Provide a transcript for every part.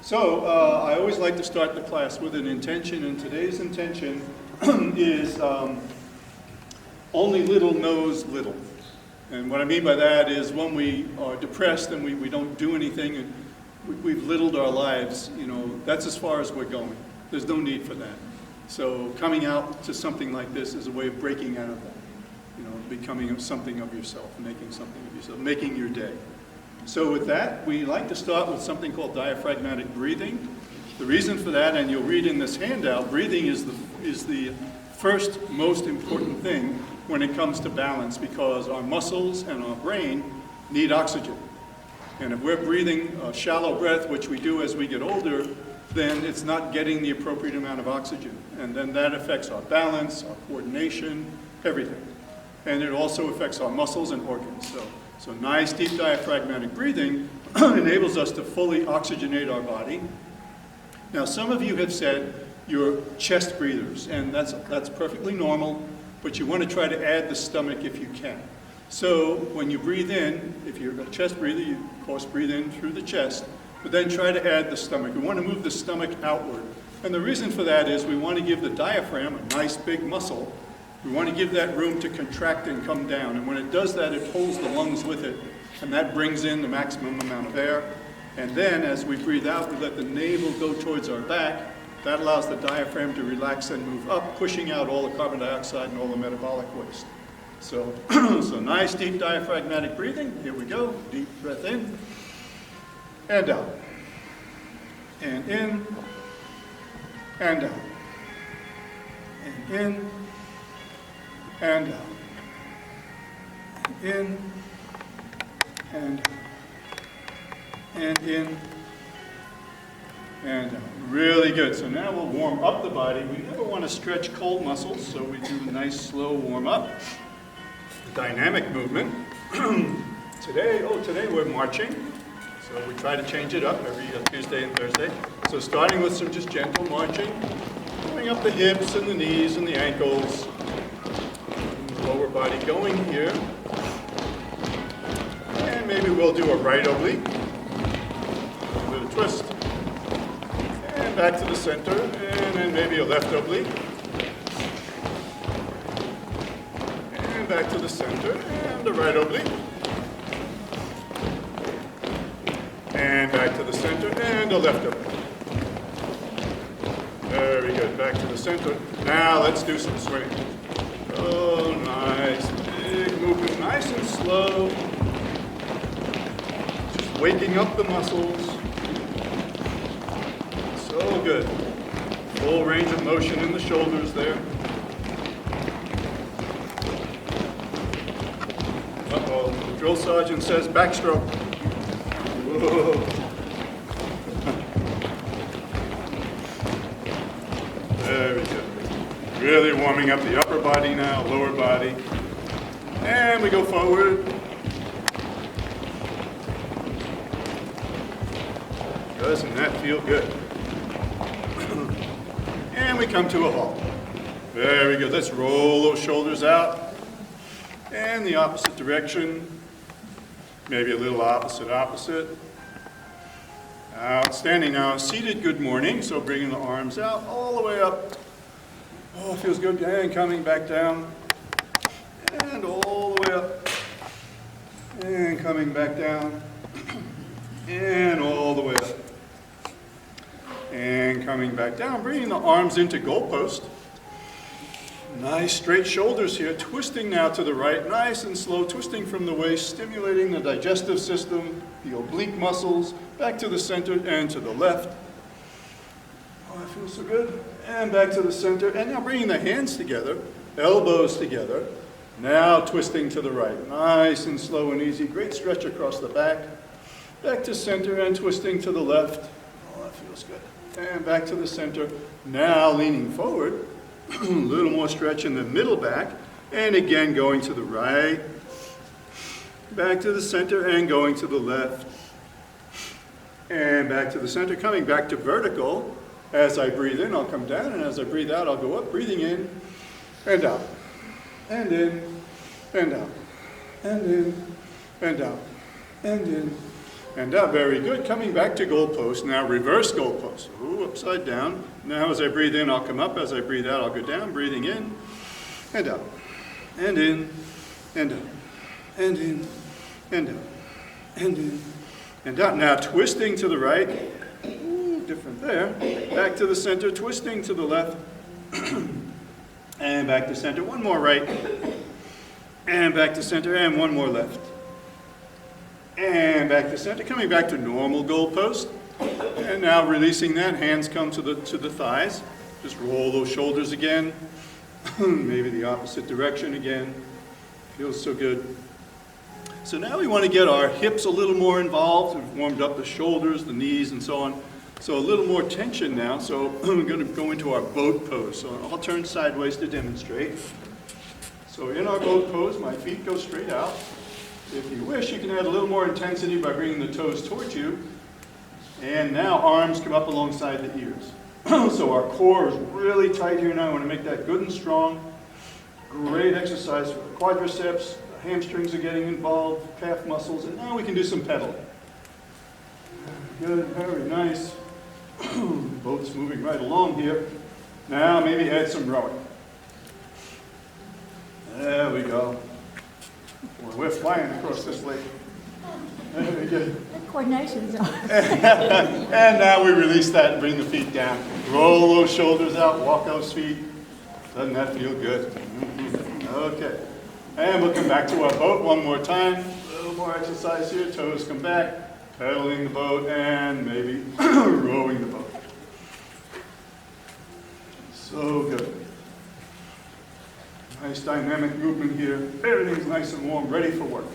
So I always like to start the class with an intention, and today's intention is only little knows little. And what I mean by that is when we are depressed and we don't do anything and we've littled our lives, you know, that's as far as we're going. There's no need for that. So coming out to something like this is a way of breaking out of that. You know, becoming something of yourself, making something of yourself, making your day. So with that, we like to start with something called diaphragmatic breathing. The reason for that, and you'll read in this handout, breathing is the first most important thing when it comes to balance, because our muscles and our brain need oxygen. And if we're breathing a shallow breath, which we do as we get older, then it's not getting the appropriate amount of oxygen. And then that affects our balance, our coordination, everything. And it also affects our muscles and organs. So nice deep diaphragmatic breathing enables us to fully oxygenate our body. Now some of you have said you're chest breathers, and that's perfectly normal, but you want to try to add the stomach if you can. So when you breathe in, if you're a chest breather, you of course breathe in through the chest, but then try to add the stomach. We want to move the stomach outward. And the reason for that is we want to give the diaphragm a nice big muscle. We want to give that room to contract and come down. And when it does that, it pulls the lungs with it. And that brings in the maximum amount of air. And then as we breathe out, we let the navel go towards our back. That allows the diaphragm to relax and move up, pushing out all the carbon dioxide and all the metabolic waste. So, so nice deep diaphragmatic breathing. Here we go. Deep breath in and out. And in and out. And in and out. In and out. And in and out. Really good. So now we'll warm up the body. We never want to stretch cold muscles, so we do a nice slow warm up. Dynamic movement. Today we're marching. So we try to change it up every Tuesday and Thursday. So starting with some just gentle marching, going up the hips and the knees and the ankles. Lower body going here, and maybe we'll do a right oblique, a little twist, and back to the center, and then maybe a left oblique, and back to the center, and a right oblique, and back to the center, and a left oblique. Very good, back to the center. Now let's do some swimming. Oh, nice, big movement, nice and slow. Just waking up the muscles. So good. Full range of motion in the shoulders there. Uh-oh, the drill sergeant says backstroke. Whoa. Very good. Really warming up the upper body now, lower body. And we go forward. Doesn't that feel good? And we come to a halt. Very good. Let's roll those shoulders out. And the opposite direction. Maybe a little opposite. Outstanding. Now, seated good morning. So bringing the arms out all the way up. Oh, it feels good. And coming back down. And all the way up. And coming back down. And all the way up. And coming back down. Bringing the arms into goalpost. Nice straight shoulders here. Twisting now to the right. Nice and slow. Twisting from the waist. Stimulating the digestive system. The oblique muscles. Back to the center and to the left. Oh, that feels so good. And back to the center. And now bringing the hands together, elbows together. Now twisting to the right. Nice and slow and easy. Great stretch across the back. Back to center and twisting to the left. Oh, that feels good. And back to the center. Now leaning forward. A little more stretch in the middle back. And again going to the right. Back to the center and going to the left. And back to the center. Coming back to vertical. As I breathe in, I'll come down, and as I breathe out, I'll go up. Breathing in, and out, and in, and out, and in, and out, and in, and out. Very good. Coming back to goalpost. Now reverse goalpost. Ooh, upside down. Now as I breathe in, I'll come up. As I breathe out, I'll go down. Breathing in and out. And in and out. And in and out. And in and out. Now twisting to the right. Ooh, different there. Back to the center. Twisting to the left. And back to center. One more right. And back to center. And one more left. And back to center, coming back to normal goalpost. And now releasing that, hands come to the thighs. Just roll those shoulders again. Maybe the opposite direction again. Feels so good. So now we want to get our hips a little more involved. We've warmed up the shoulders, the knees, and so on. So a little more tension now. So we're going to go into our boat pose. So I'll turn sideways to demonstrate. So in our boat pose, my feet go straight out. If you wish, you can add a little more intensity by bringing the toes towards you. And now arms come up alongside the ears. So our core is really tight here now. I want to make that good and strong. Great exercise for the quadriceps. The hamstrings are getting involved, calf muscles, and now we can do some pedaling. Good, very nice. Boat's moving right along here. Now maybe add some rowing. There we go. We're flying across this lake. There we go. The coordination's on. And now we release that and bring the feet down. Roll those shoulders out, walk those feet. Doesn't that feel good? Okay. And we'll come back to our boat one more time. A little more exercise here. Toes come back, pedaling the boat, and maybe rowing the boat. So good. Nice dynamic movement here. Everything's nice and warm, ready for work.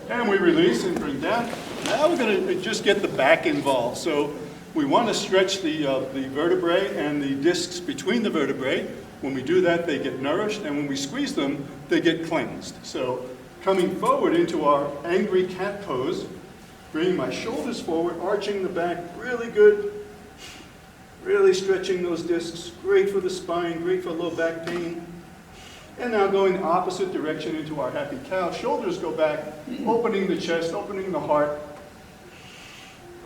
And we release and bring down. Now we're going to just get the back involved. So we want to stretch the vertebrae and the discs between the vertebrae. When we do that, they get nourished, and when we squeeze them, they get cleansed. So coming forward into our angry cat pose, bringing my shoulders forward, arching the back, really good. Really stretching those discs. Great for the spine, great for low back pain. And now going the opposite direction into our happy cow. Shoulders go back, opening the chest, opening the heart.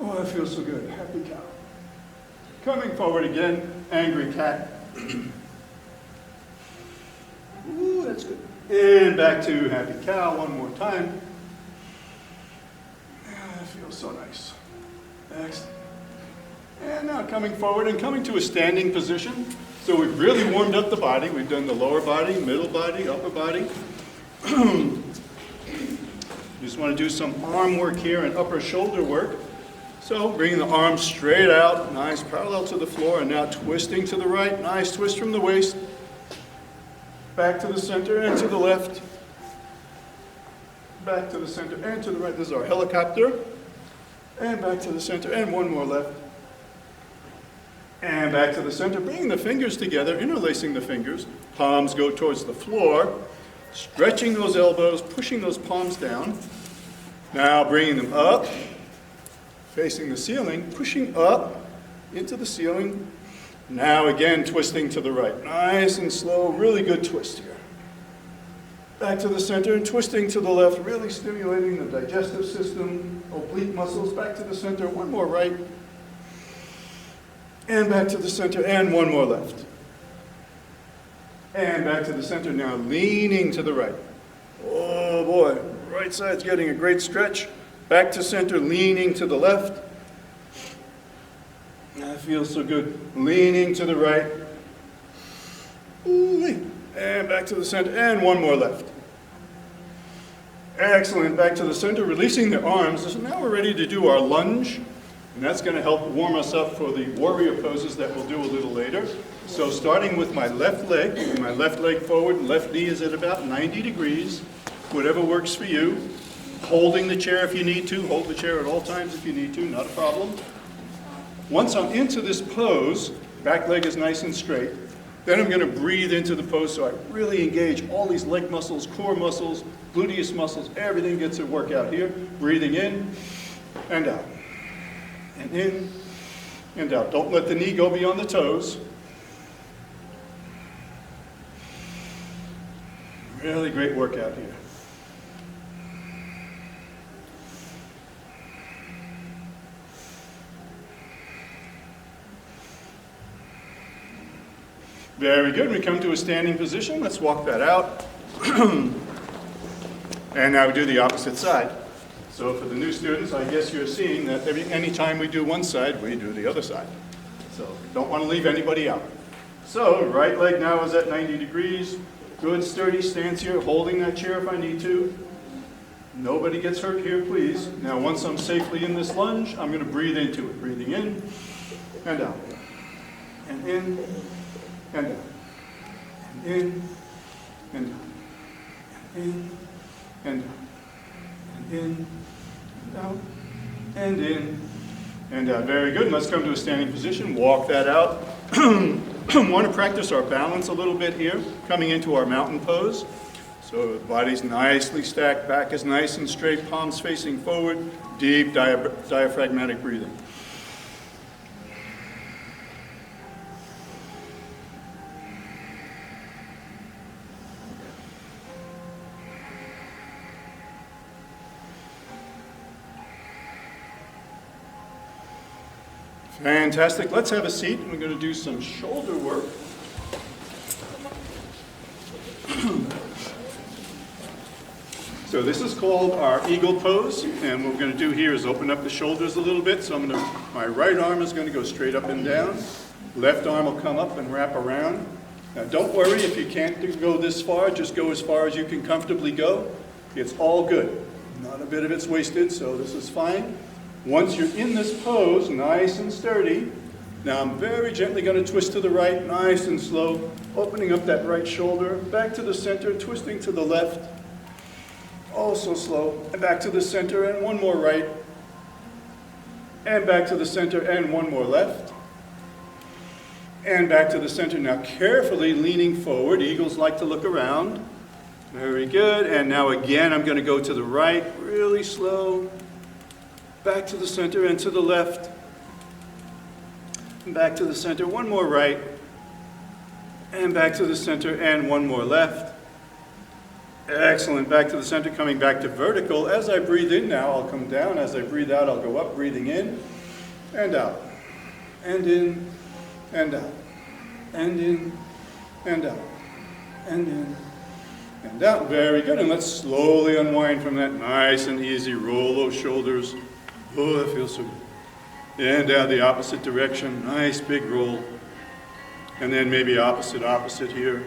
Oh, that feels so good. Happy cow. Coming forward again, angry cat. Ooh, that's good. And back to happy cow one more time. That feels so nice. Excellent. And now coming forward and coming to a standing position. So we've really warmed up the body. We've done the lower body, middle body, upper body. You just want to do some arm work here and upper shoulder work. So bringing the arms straight out, nice parallel to the floor, and now twisting to the right. Nice twist from the waist. Back to the center and to the left. Back to the center and to the right. This is our helicopter. And back to the center and one more left. And back to the center, bringing the fingers together, interlacing the fingers. Palms go towards the floor, stretching those elbows, pushing those palms down. Now bringing them up, facing the ceiling, pushing up into the ceiling. Now again, twisting to the right. Nice and slow, really good twist here. Back to the center and twisting to the left, really stimulating the digestive system, oblique muscles. Back to the center, one more right. And back to the center, and one more left. And back to the center now, leaning to the right. Oh boy, right side's getting a great stretch. Back to center, leaning to the left. That feels so good. Leaning to the right. Ooh, and back to the center, and one more left. Excellent, back to the center, releasing the arms. So now we're ready to do our lunge. And that's going to help warm us up for the warrior poses that we'll do a little later. So starting with my left leg forward, left knee is at about 90 degrees, whatever works for you. Holding the chair if you need to, hold the chair at all times if you need to, not a problem. Once I'm into this pose, back leg is nice and straight, then I'm going to breathe into the pose so I really engage all these leg muscles, core muscles, gluteus muscles, everything gets a workout here. Breathing in and out. And in and out. Don't let the knee go beyond the toes. Really great workout here. Very good. We come to a standing position. Let's walk that out. And now we do the opposite side. So for the new students, I guess you're seeing that any time we do one side, we do the other side. So don't want to leave anybody out. So right leg now is at 90 degrees. Good sturdy stance here, holding that chair if I need to. Nobody gets hurt here, please. Now once I'm safely in this lunge, I'm going to breathe into it. Breathing in and out. And in and out. And in and out. And in and out. And in and out. And in and out. Very good. Let's come to a standing position. Walk that out. Want to practice our balance a little bit here, coming into our mountain pose. So the body's nicely stacked, back is nice and straight, palms facing forward, deep diaphragmatic breathing. Fantastic. Let's have a seat. We're going to do some shoulder work. So this is called our eagle pose, and what we're going to do here is open up the shoulders a little bit. So my right arm is going to go straight up and down. Left arm will come up and wrap around. Now don't worry if you can't go this far, just go as far as you can comfortably go. It's all good. Not a bit of it's wasted, so this is fine. Once you're in this pose, nice and sturdy, now I'm very gently going to twist to the right, nice and slow, opening up that right shoulder, back to the center, twisting to the left, also slow, and back to the center, and one more right, and back to the center, and one more left, and back to the center. Now carefully leaning forward, eagles like to look around, very good, and now again I'm going to go to the right, really slow, back to the center and to the left, and back to the center, one more right, and back to the center and one more left. Excellent, back to the center, coming back to vertical. As I breathe in now, I'll come down. As I breathe out, I'll go up, breathing in and out, and in and out, and in and out, and in and out. Very good, and let's slowly unwind from that. Nice and easy, roll those shoulders. Oh, that feels so good. And down the opposite direction, nice big roll. And then maybe opposite here.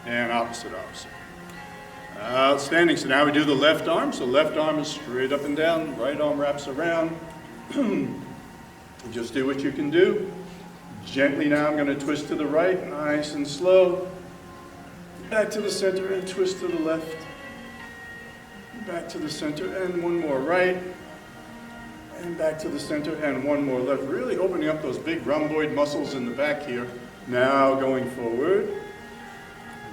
And opposite. Outstanding. So now we do the left arm. So left arm is straight up and down, right arm wraps around. Just do what you can do. Gently now I'm going to twist to the right, nice and slow. Back to the center and twist to the left. Back to the center and one more right, and back to the center and one more left. Really opening up those big rhomboid muscles in the back here. Now going forward,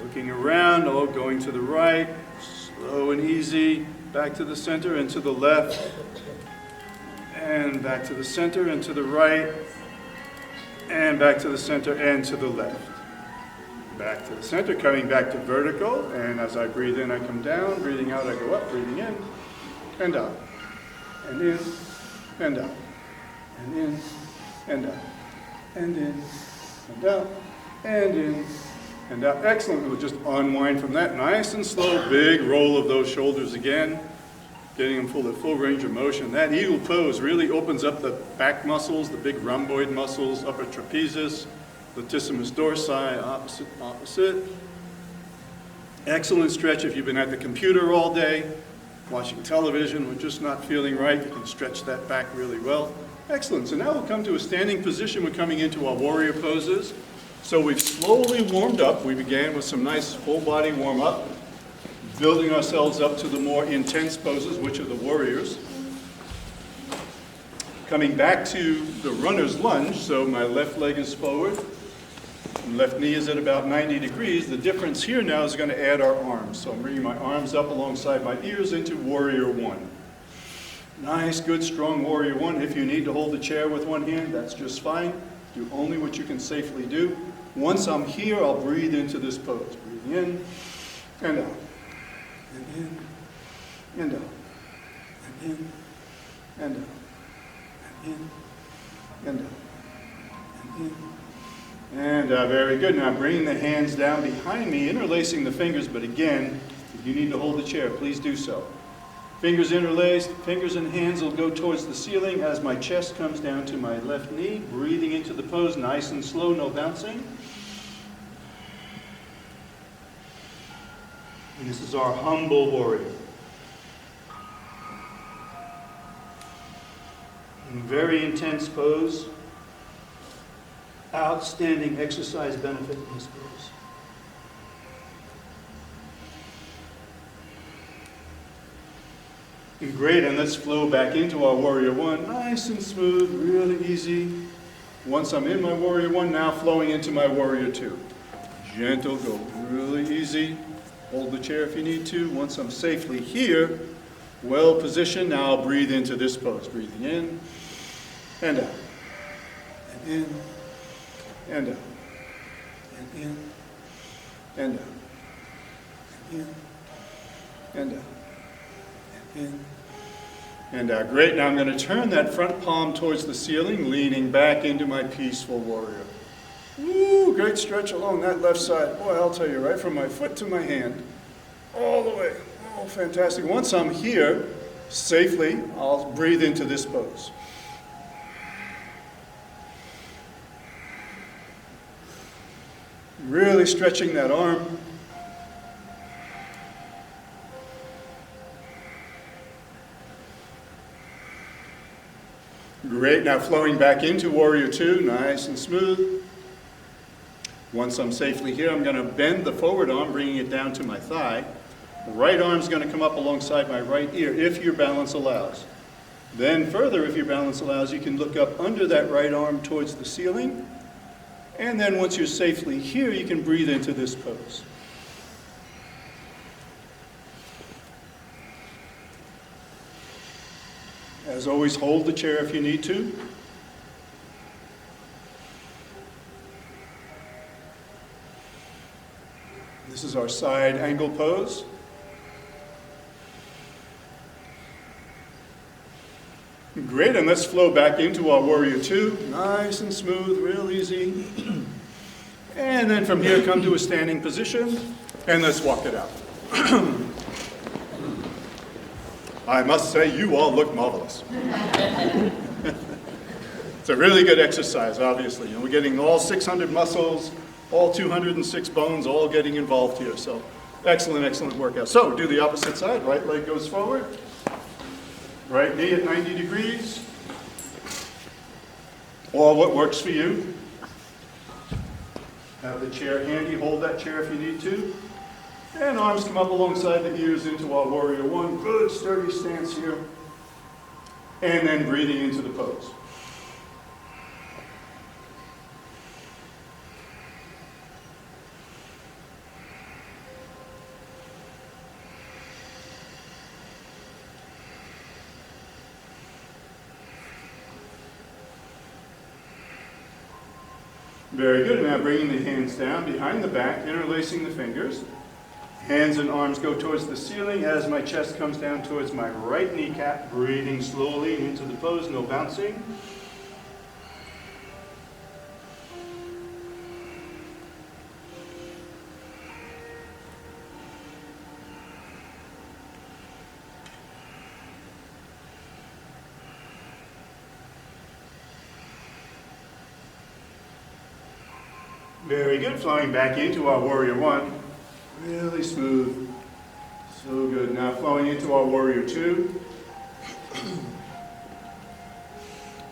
looking around, going to the right, slow and easy, back to the center and to the left, and back to the center and to the right, and back to the center and to the left. Back to the center, coming back to vertical, and as I breathe in, I come down, breathing out, I go up, breathing in, and out, and in, and out, and in, and out, and in, and out, and in, and out. Excellent. We'll just unwind from that, nice and slow, big roll of those shoulders again, getting them full range of motion. That eagle pose really opens up the back muscles, the big rhomboid muscles, upper trapezius, latissimus dorsi, opposite. Excellent stretch if you've been at the computer all day, watching television, or just not feeling right, you can stretch that back really well. Excellent. So now we'll come to a standing position. We're coming into our warrior poses. So we've slowly warmed up. We began with some nice full body warm up, building ourselves up to the more intense poses, which are the warriors. Coming back to the runner's lunge, so my left leg is forward, left knee is at about 90 degrees. The difference here now is going to add our arms. So I'm bringing my arms up alongside my ears into warrior one. Nice, good, strong warrior one. If you need to hold the chair with one hand, that's just fine. Do only what you can safely do. Once I'm here, I'll breathe into this pose. Breathing in and out, and in and out, and in and out, and in and out, and in And very good. Now bringing the hands down behind me, interlacing the fingers, but again, if you need to hold the chair, please do so. Fingers interlaced, fingers and hands will go towards the ceiling as my chest comes down to my left knee, breathing into the pose, nice and slow, no bouncing. And this is our humble warrior. Very intense pose. Outstanding exercise benefit in this pose. And great, and let's flow back into our warrior one. Nice and smooth, really easy. Once I'm in my warrior one, now flowing into my warrior two. Gentle, go really easy. Hold the chair if you need to. Once I'm safely here, well positioned, now I'll breathe into this pose. Breathing in and out. And in and out. And in and out. And in and out. And in and out. Great. Now I'm going to turn that front palm towards the ceiling, leaning back into my peaceful warrior. Woo, great stretch along that left side. Boy, I'll tell you, right from my foot to my hand, all the way. Oh, fantastic. Once I'm here, safely, I'll breathe into this pose. Really stretching that arm. Great. Now flowing back into warrior two, nice and smooth. Once I'm safely here, I'm going to bend the forward arm, bringing it down to my thigh. The right arm's going to come up alongside my right ear, if your balance allows. Then further, if your balance allows, you can look up under that right arm towards the ceiling. And then once you're safely here, you can breathe into this pose. As always, hold the chair if you need to. This is our side angle pose. Great, and let's flow back into our warrior two. Nice and smooth, real easy. And then from here, come to a standing position, and let's walk it out. I must say, you all look marvelous. It's a really good exercise, obviously. You know, we're getting all 600 muscles, all 206 bones, all getting involved here. So excellent, excellent workout. So do the opposite side. Right leg goes forward. Right knee at 90 degrees. Or what works for you. Have the chair handy. Hold that chair if you need to. And arms come up alongside the ears into our warrior one. Good sturdy stance here. And then breathing into the pose. Very good. Now bringing the hands down behind the back, interlacing the fingers. Hands and arms go towards the ceiling as my chest comes down towards my right kneecap, breathing slowly into the pose, no bouncing. Very good. Flowing back into our warrior one. Really smooth. So good. Now flowing into our warrior two.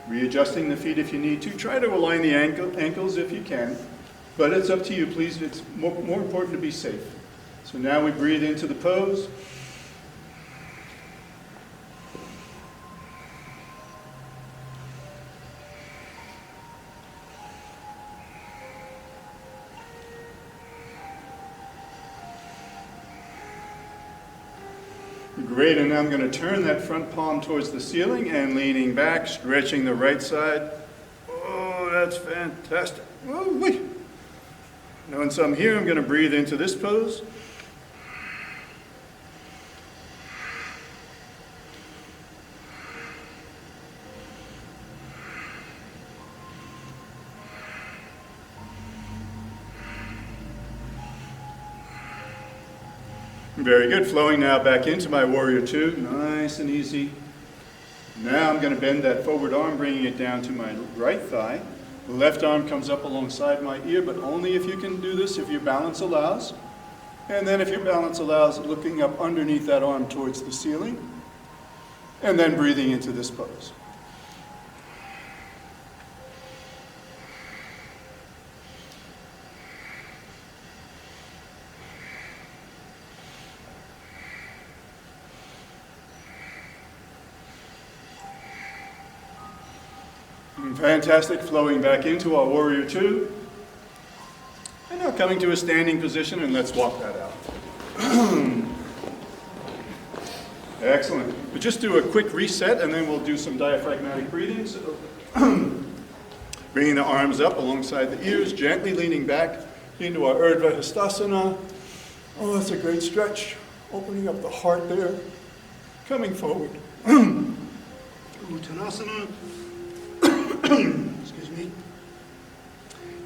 Readjusting the feet if you need to. Try to align the ankles if you can. But it's up to you, please. It's more important to be safe. So now we breathe into the pose. Great, and now I'm going to turn that front palm towards the ceiling and leaning back, stretching the right side. Oh, that's fantastic. Oh, wait. Now once I'm here, I'm going to breathe into this pose. Very good. Flowing now back into my warrior two. Nice and easy. Now I'm going to bend that forward arm, bringing it down to my right thigh. The left arm comes up alongside my ear, but only if you can do this, if your balance allows. And then if your balance allows, looking up underneath that arm towards the ceiling. And then breathing into this pose. Fantastic, flowing back into our warrior two. And now coming to a standing position, and let's walk that out. Excellent. We'll just do a quick reset, and then we'll do some diaphragmatic breathing. So bringing the arms up alongside the ears, gently leaning back into our Urdhva Hastasana. Oh, that's a great stretch. Opening up the heart there. Coming forward. Uttanasana. Excuse me.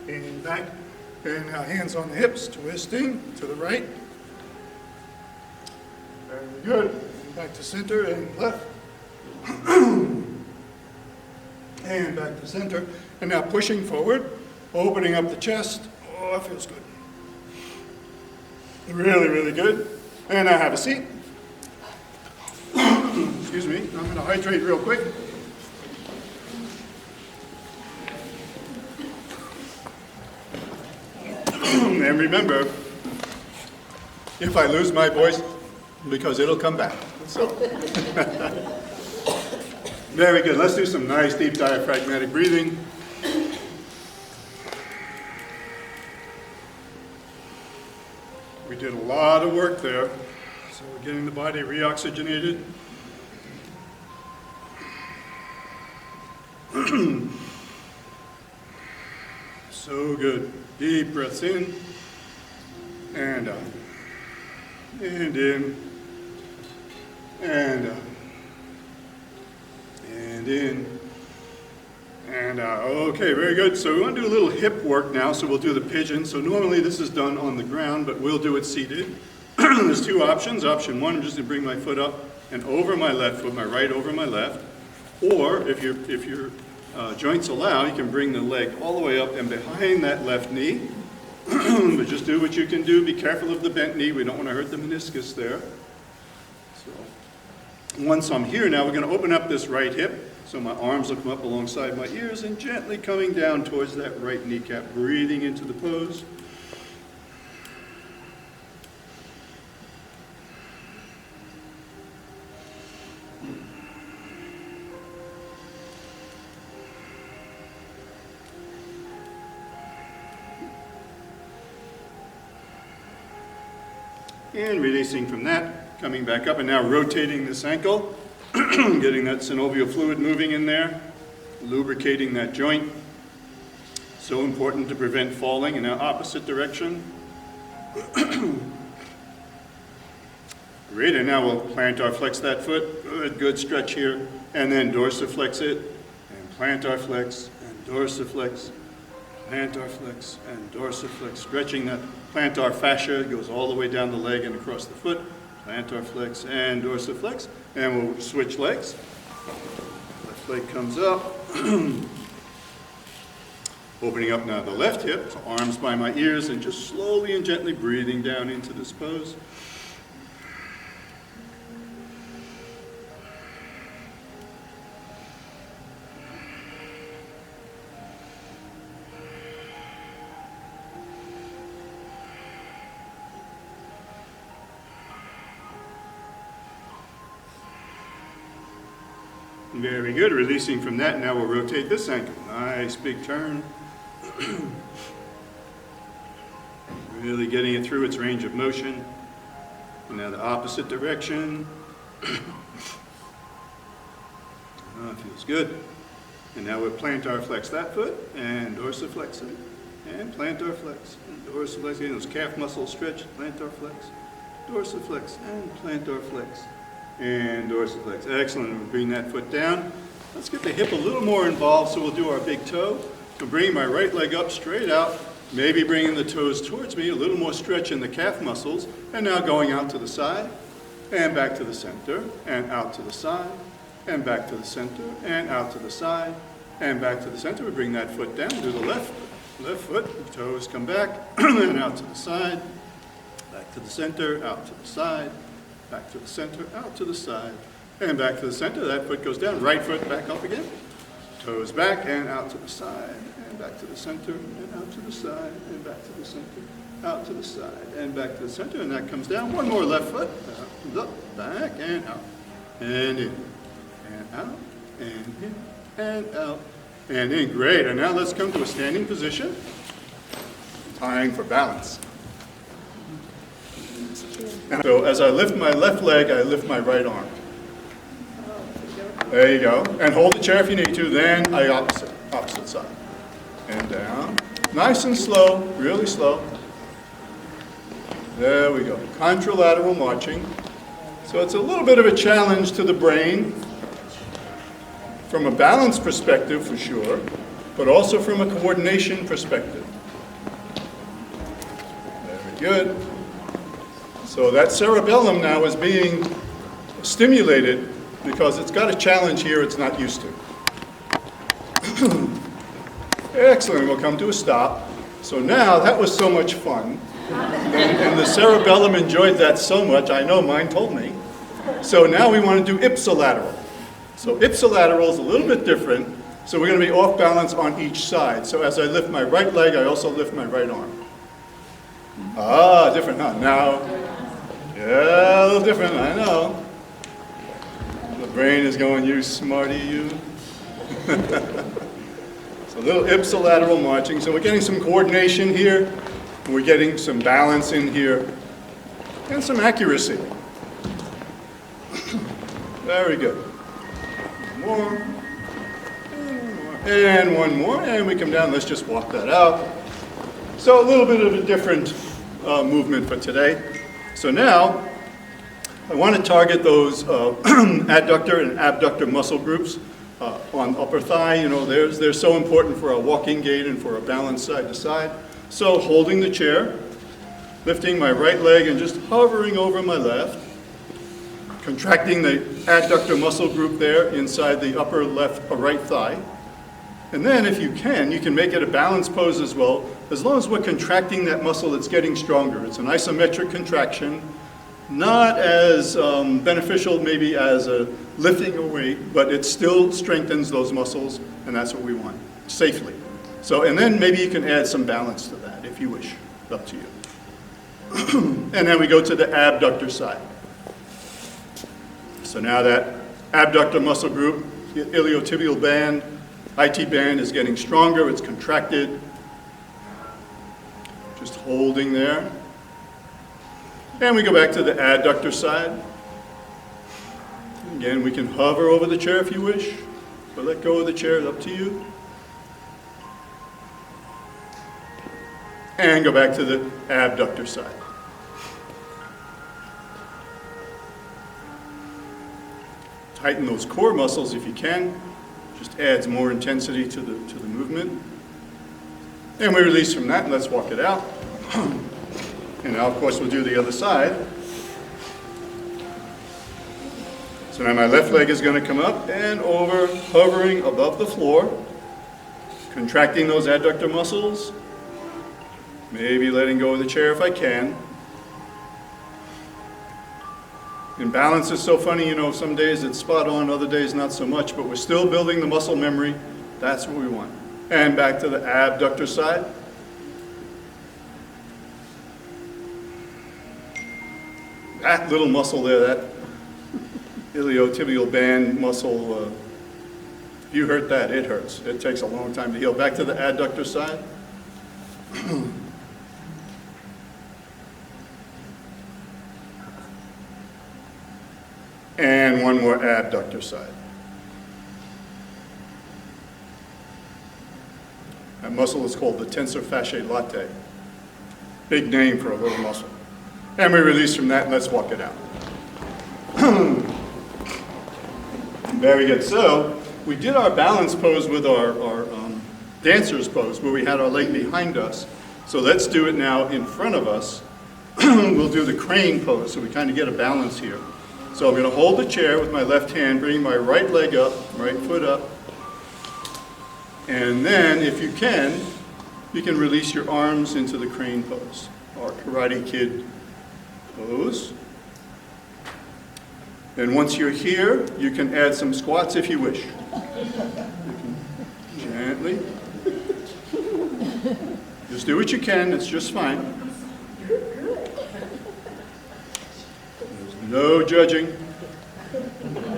And back. And now hands on the hips, twisting to the right. Very good. And back to center and left. And back to center. And now pushing forward, opening up the chest. Oh, that feels good. Really, really good. And now have a seat. Excuse me. I'm going to hydrate real quick. And remember, if I lose my voice, because it'll come back. So, very good. Let's do some nice deep diaphragmatic breathing. We did a lot of work there. So we're getting the body reoxygenated. So good. Deep breaths in and out. And in and out. And in and out. Okay, very good. So we want to do a little hip work now, so we'll do the pigeon. So normally this is done on the ground, but we'll do it seated. There's two options. Option one, I'm just going to bring my foot up and over my left foot, my right over my left. Or if your joints allow, you can bring the leg all the way up and behind that left knee. But just do what you can do. Be careful of the bent knee. We don't want to hurt the meniscus there. So once I'm here now, we're going to open up this right hip. So my arms will come up alongside my ears and gently coming down towards that right kneecap, breathing into the pose. And releasing from that, coming back up and now rotating this ankle, getting that synovial fluid moving in there, lubricating that joint. So important to prevent falling in our opposite direction. Great, and now we'll plantar flex that foot. Good stretch here. And then dorsiflex it, and plantar flex, and dorsiflex. Plantar flex and dorsiflex, stretching that plantar fascia, goes all the way down the leg and across the foot. Plantar flex and dorsiflex. And we'll switch legs. Left leg comes up. Opening up now the left hip, so arms by my ears, and just slowly and gently breathing down into this pose. Very good. Releasing from that, now we'll rotate this ankle. Nice big turn. Really getting it through its range of motion. And now the opposite direction. Oh, it feels good. And now we'll plantar flex that foot and dorsiflex it. And plantar flex and dorsiflex. Getting those calf muscles stretched. Plantar flex, dorsiflex, and plantar flex. And dorsiflex. Excellent. We'll bring that foot down. Let's get the hip a little more involved, so we'll do our big toe. So bring my right leg up straight out, Maybe bringing the toes towards me, a little more stretch in the calf muscles, and now going out to the side, and back to the center, and out to the side, and back to the center, and out to the side, and back to the center. We bring that foot down, do the left foot, toes come back, and out to the side, back to the center, out to the side, back to the center, out to the side, and back to the center. That foot goes down, right foot back up again, toes back, and out to the side, and back to the center, and out to the side, and back to the center, out to the side, and back to the center, and that comes down. One more left foot, up, back, and out, and in, and out, and in, and out, and in. Great, and now let's come to a standing position, tying for balance. And so as I lift my left leg, I lift my right arm. There you go, and hold the chair if you need to, then I opposite side. And down, nice and slow, really slow. There we go, contralateral marching. So it's a little bit of a challenge to the brain from a balance perspective for sure, but also from a coordination perspective. Very good. So that cerebellum now is being stimulated because it's got a challenge here it's not used to. Excellent, we'll come to a stop. So now, that was so much fun. And the cerebellum enjoyed that so much, I know mine told me. So now we want to do ipsilateral. So ipsilateral is a little bit different. So we're going to be off balance on each side. So as I lift my right leg, I also lift my right arm. Ah, different, huh? Now, yeah, a little different, I know. The brain is going, you smarty, you. So a little ipsilateral marching. So we're getting some coordination here. We're getting some balance in here. And some accuracy. Very good. One more. And one more. And we come down. Let's just walk that out. So a little bit of a different movement for today. So now, I want to target those adductor and abductor muscle groups on upper thigh. You know, they're so important for our walking gait and for a balance side to side. So holding the chair, lifting my right leg and just hovering over my left, contracting the adductor muscle group there inside the upper left or right thigh. And then if you can make it a balance pose as well, as long as we're contracting that muscle that's getting stronger. It's an isometric contraction, not as beneficial maybe as a lifting a weight, but it still strengthens those muscles, and that's what we want, safely. So, and then maybe you can add some balance to that if you wish, up to you. And then we go to the abductor side. So now that abductor muscle group, iliotibial band, IT band is getting stronger, it's contracted. Just holding there. And we go back to the adductor side. Again, we can hover over the chair if you wish, but let go of the chair, it's up to you. And go back to the abductor side. Tighten those core muscles if you can. Just adds more intensity to the movement. And we release from that, and let's walk it out. And now, of course, we'll do the other side. So now my left leg is going to come up and over, hovering above the floor, contracting those adductor muscles. Maybe letting go of the chair if I can. And balance is so funny, you know, some days it's spot on, other days not so much, but we're still building the muscle memory. That's what we want. And back to the abductor side. That little muscle there, that iliotibial band muscle, if you hurt that, it hurts. It takes a long time to heal. Back to the adductor side. And one more abductor side. That muscle is called the tensor fasciae latae. Big name for a little muscle. And we release from that, and let's walk it out. Very good. So we did our balance pose with our dancer's pose, where we had our leg behind us. So let's do it now in front of us. We'll do the crane pose, so we kind of get a balance here. So I'm going to hold the chair with my left hand, bring my right leg up, right foot up. And then, if you can release your arms into the crane pose, or Karate Kid pose. And once you're here, you can add some squats if you wish. You can gently. Just do what you can, it's just fine. There's no judging.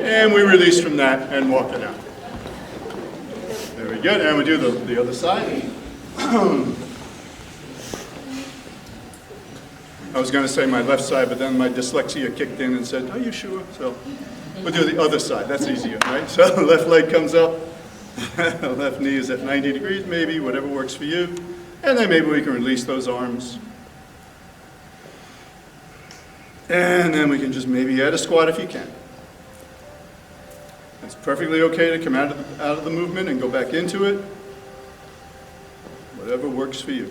And we release from that and walk it out. Very good, and we do the other side. I was going to say my left side, but then my dyslexia kicked in and said, are you sure? So we'll do the other side. That's easier, right? So the left leg comes up, left knee is at 90 degrees maybe, whatever works for you. And then maybe we can release those arms. And then we can just maybe add a squat if you can. It's perfectly okay to come out of the movement and go back into it. Whatever works for you.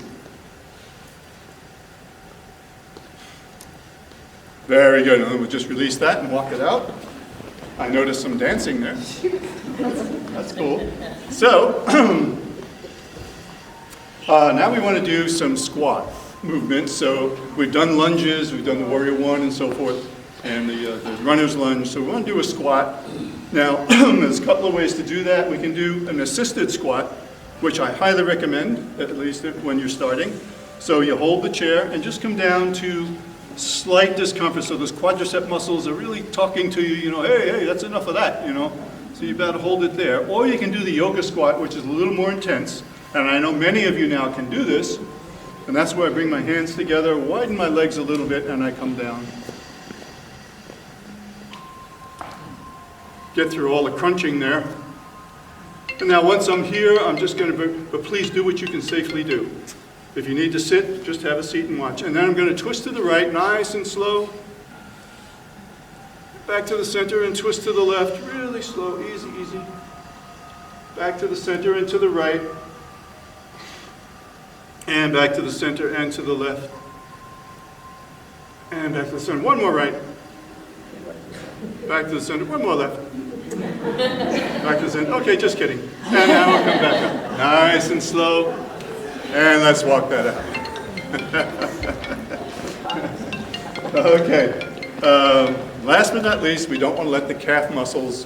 Very good. And then we'll just release that and walk it out. I noticed some dancing there. That's cool. So, now we want to do some squat movements. So we've done lunges, we've done the warrior one and so forth, and the runner's lunge. So we want to do a squat. Now, there's a couple of ways to do that. We can do an assisted squat, which I highly recommend, at least when you're starting. So you hold the chair and just come down to slight discomfort. So those quadricep muscles are really talking to you, you know, hey, that's enough of that, you know. So you better hold it there. Or you can do the yoga squat, which is a little more intense. And I know many of you now can do this. And that's where I bring my hands together, widen my legs a little bit, and I come down. Get through all the crunching there. And now once I'm here, I'm just going to, but please do what you can safely do. If you need to sit, just have a seat and watch. And then I'm going to twist to the right, nice and slow. Back to the center and twist to the left, really slow, easy, easy. Back to the center and to the right. And back to the center and to the left. And back to the center. One more right. Back to the center. One more left. Back to the center. Okay, just kidding. And now we'll come back up. Nice and slow. And let's walk that out. Okay. Last but not least, we don't want to let the calf muscles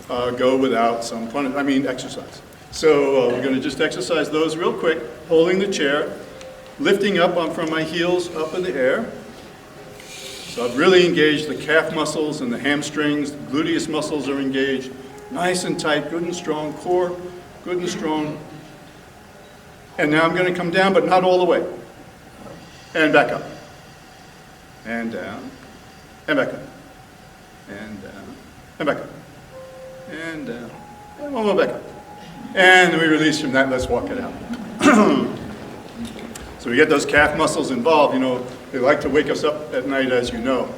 go without some exercise. So we're going to just exercise those real quick, holding the chair, lifting up from my heels up in the air. So I've really engaged the calf muscles and the hamstrings, the gluteus muscles are engaged, nice and tight, good and strong, core, good and strong. And now I'm going to come down, but not all the way. And back up. And down. And back up. And down. And back up. And down. And one more back up. And then we release from that, let's walk it out. So we get those calf muscles involved, you know, they like to wake us up at night, as you know.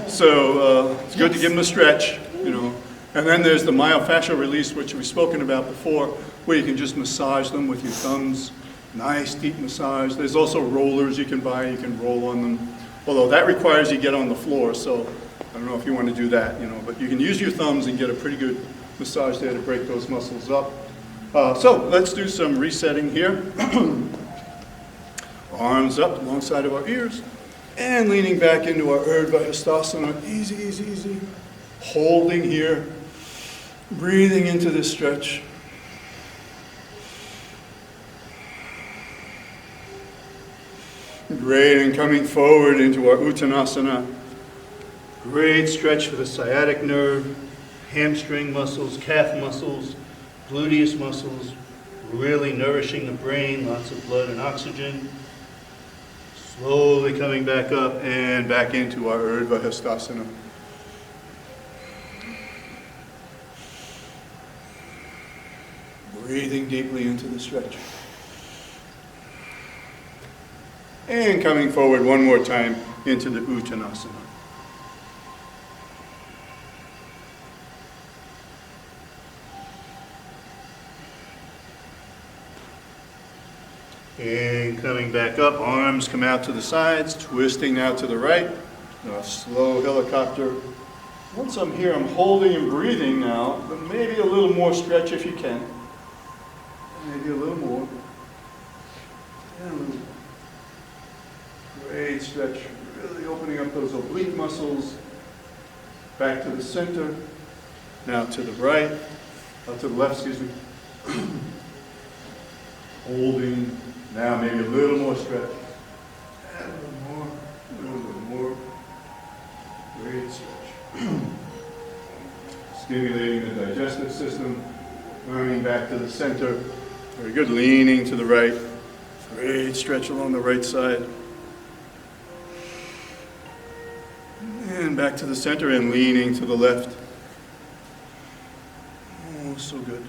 So it's good to give them a stretch, you know. And then there's the myofascial release, which we've spoken about before, where you can just massage them with your thumbs. Nice, deep massage. There's also rollers you can buy, you can roll on them. Although that requires you get on the floor, so I don't know if you want to do that, you know. But you can use your thumbs and get a pretty good massage there to break those muscles up. So let's do some resetting here. Arms up alongside of our ears. And leaning back into our Urdhva Hastasana. Easy, easy, easy. Holding here. Breathing into this stretch. Great, and coming forward into our Uttanasana. Great stretch for the sciatic nerve, hamstring muscles, calf muscles, gluteus muscles, really nourishing the brain, lots of blood and oxygen. Slowly coming back up and back into our Urdhva Hastasana. Breathing deeply into the stretch. And coming forward one more time into the Uttanasana. And coming back up, arms come out to the sides, twisting now to the right. Now a slow helicopter. Once I'm here, I'm holding and breathing now, but maybe a little more stretch if you can. Maybe a little more. And a little more. Great stretch, really opening up those oblique muscles. Back to the center. Now to the right, to the left, excuse me. Holding. Now maybe a little more stretch. And a little more, a little more. Great stretch. Stimulating the digestive system. Turning back to the center. Very good. Leaning to the right. Great stretch along the right side. And back to the center and leaning to the left. Oh, so good.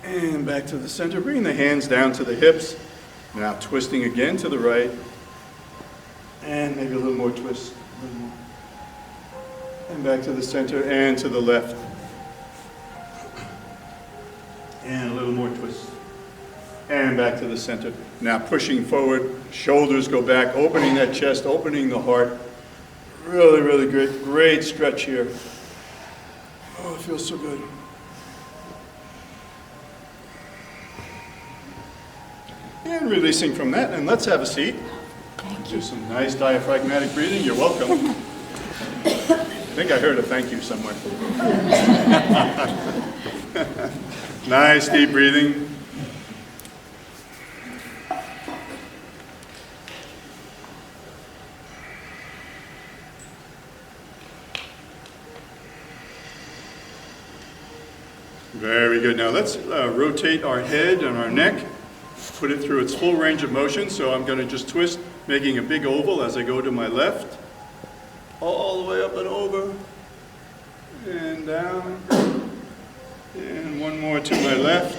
And back to the center. Bring the hands down to the hips. Now twisting again to the right. And maybe a little more twist. A little more. And back to the center and to the left. And a little more twist. And back to the center. Now pushing forward. Shoulders go back. Opening that chest. Opening the heart. Really, really great. Great stretch here. Oh, it feels so good. And releasing from that, and let's have a seat. Thank you. Do some nice diaphragmatic breathing. You're welcome. I think I heard a thank you somewhere. Nice deep breathing. Very good. Now let's rotate our head and our neck. Put it through its full range of motion. So I'm going to just twist, making a big oval as I go to my left. All the way up and over. And down. And one more to my left.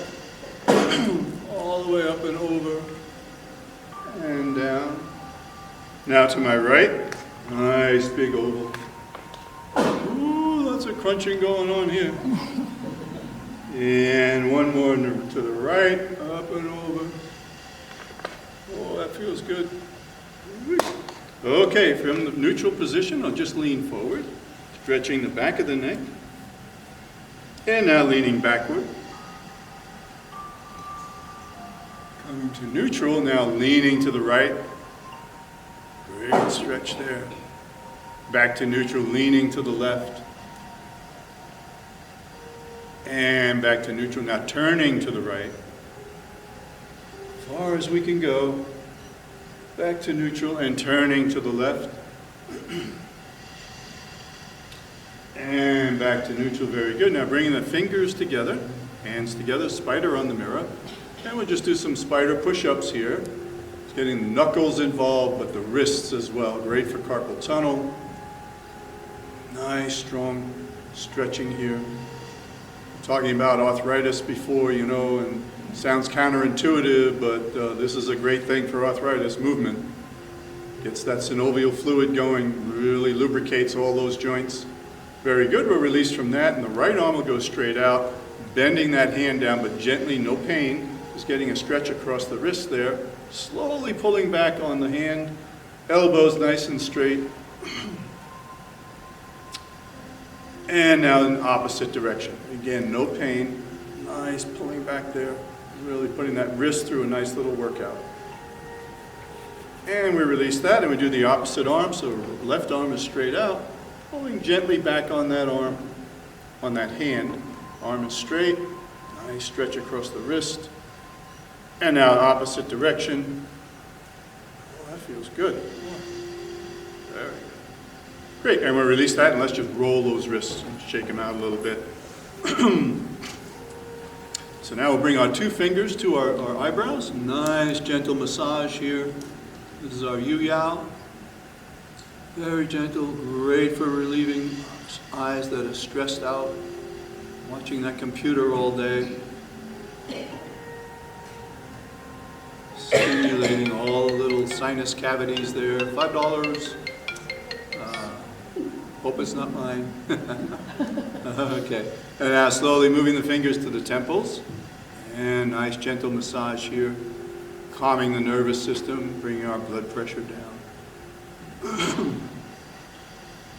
All the way up and over. And down. Now to my right. Nice big oval. Ooh, lots of crunching going on here. And one more to the right, up and over. Oh, that feels good. Okay, from the neutral position, I'll just lean forward, stretching the back of the neck. And now leaning backward. Coming to neutral, now leaning to the right. Great stretch there. Back to neutral, leaning to the left. And back to neutral, now turning to the right. As far as we can go. Back to neutral and turning to the left. And back to neutral, very good. Now bringing the fingers together, hands together, spider on the mirror. And we'll just do some spider push-ups here. It's getting the knuckles involved, but the wrists as well. Great for carpal tunnel. Nice, strong stretching here. Talking about arthritis before, you know, and sounds counterintuitive, but this is a great thing for arthritis movement. Gets that synovial fluid going, really lubricates all those joints. Very good. We're released from that, and the right arm will go straight out, bending that hand down, but gently, no pain. Just getting a stretch across the wrist there. Slowly pulling back on the hand. Elbows nice and straight. And now in the opposite direction. Again, no pain. Nice pulling back there. Really putting that wrist through a nice little workout. And we release that and we do the opposite arm. So left arm is straight out. Pulling gently back on that arm, on that hand. Arm is straight. Nice stretch across the wrist. And now opposite direction. Oh, that feels good. Very good. Great, and we'll release that, and let's just roll those wrists and shake them out a little bit. So now we'll bring our two fingers to our eyebrows. Nice, gentle massage here. This is our yu-yao. Very gentle, great for relieving eyes that are stressed out, watching that computer all day. Stimulating all the little sinus cavities there. $5. Hope it's not mine. Okay. And now slowly moving the fingers to the temples. And nice gentle massage here, calming the nervous system, bringing our blood pressure down.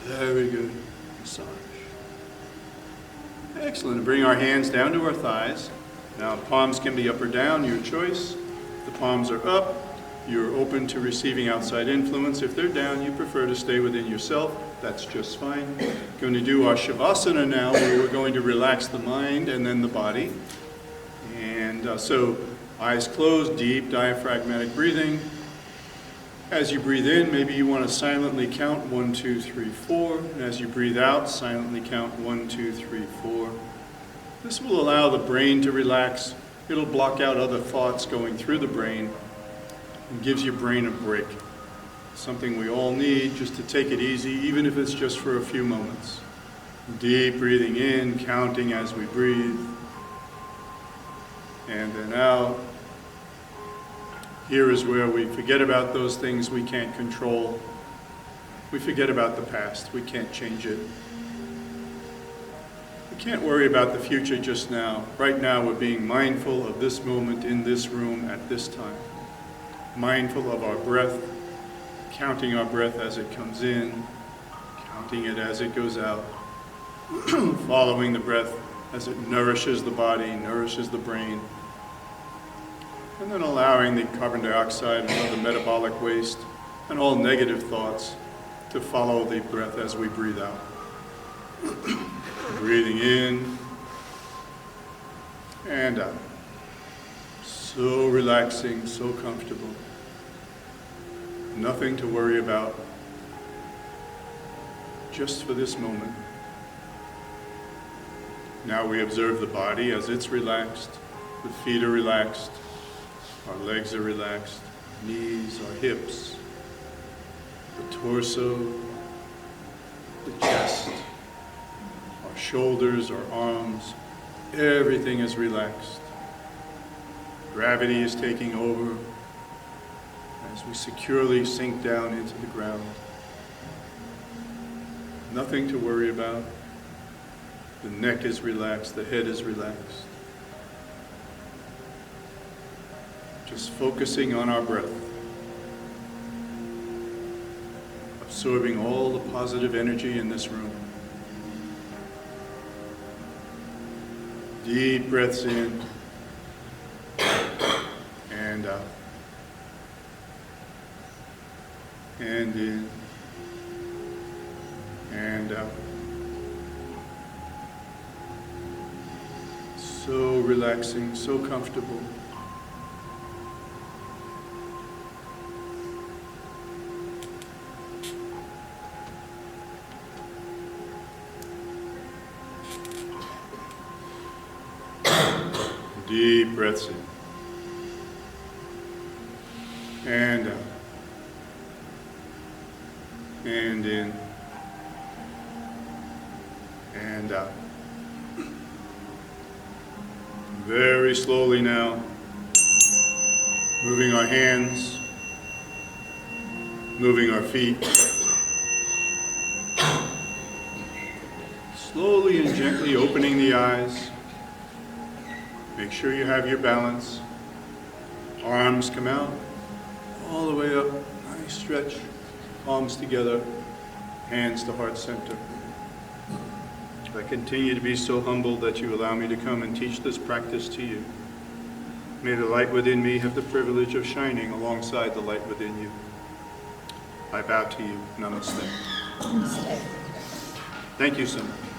Very good massage. Excellent. Bring our hands down to our thighs. Now palms can be up or down, your choice. If the palms are up, you're open to receiving outside influence. If they're down, you prefer to stay within yourself. That's just fine. Going to do our Shavasana now, where we're going to relax the mind and then the body. And so eyes closed, deep diaphragmatic breathing. As you breathe in, maybe you want to silently count 1, 2, 3, 4. And as you breathe out, silently count 1, 2, 3, 4. This will allow the brain to relax. It'll block out other thoughts going through the brain and gives your brain a break. Something we all need, just to take it easy, even if it's just for a few moments. Deep breathing in, counting as we breathe. And then out. Here is where we forget about those things we can't control. We forget about the past. We can't change it. We can't worry about the future just now. Right now we're being mindful of this moment in this room at this time. Mindful of our breath, counting our breath as it comes in, counting it as it goes out, following the breath as it nourishes the body, nourishes the brain, and then allowing the carbon dioxide and other metabolic waste and all negative thoughts to follow the breath as we breathe out. Breathing in and out. So relaxing, so comfortable. Nothing to worry about, just for this moment. Now we observe the body as it's relaxed, the feet are relaxed, our legs are relaxed, knees, our hips, the torso, the chest, our shoulders, our arms, everything is relaxed. Gravity is taking over as we securely sink down into the ground. Nothing to worry about. The neck is relaxed, the head is relaxed. Just focusing on our breath. Absorbing all the positive energy in this room. Deep breaths in and out. And in and out. So relaxing, so comfortable. Deep breaths in and out. And in and out. Very slowly now, moving our hands, moving our feet. Slowly and gently opening the eyes. Make sure you have your balance. Arms come out, all the way up, nice stretch. Palms together, hands to heart center. I continue to be so humbled that you allow me to come and teach this practice to you. May the light within me have the privilege of shining alongside the light within you. I bow to you. Namaste. Namaste. Thank you so much.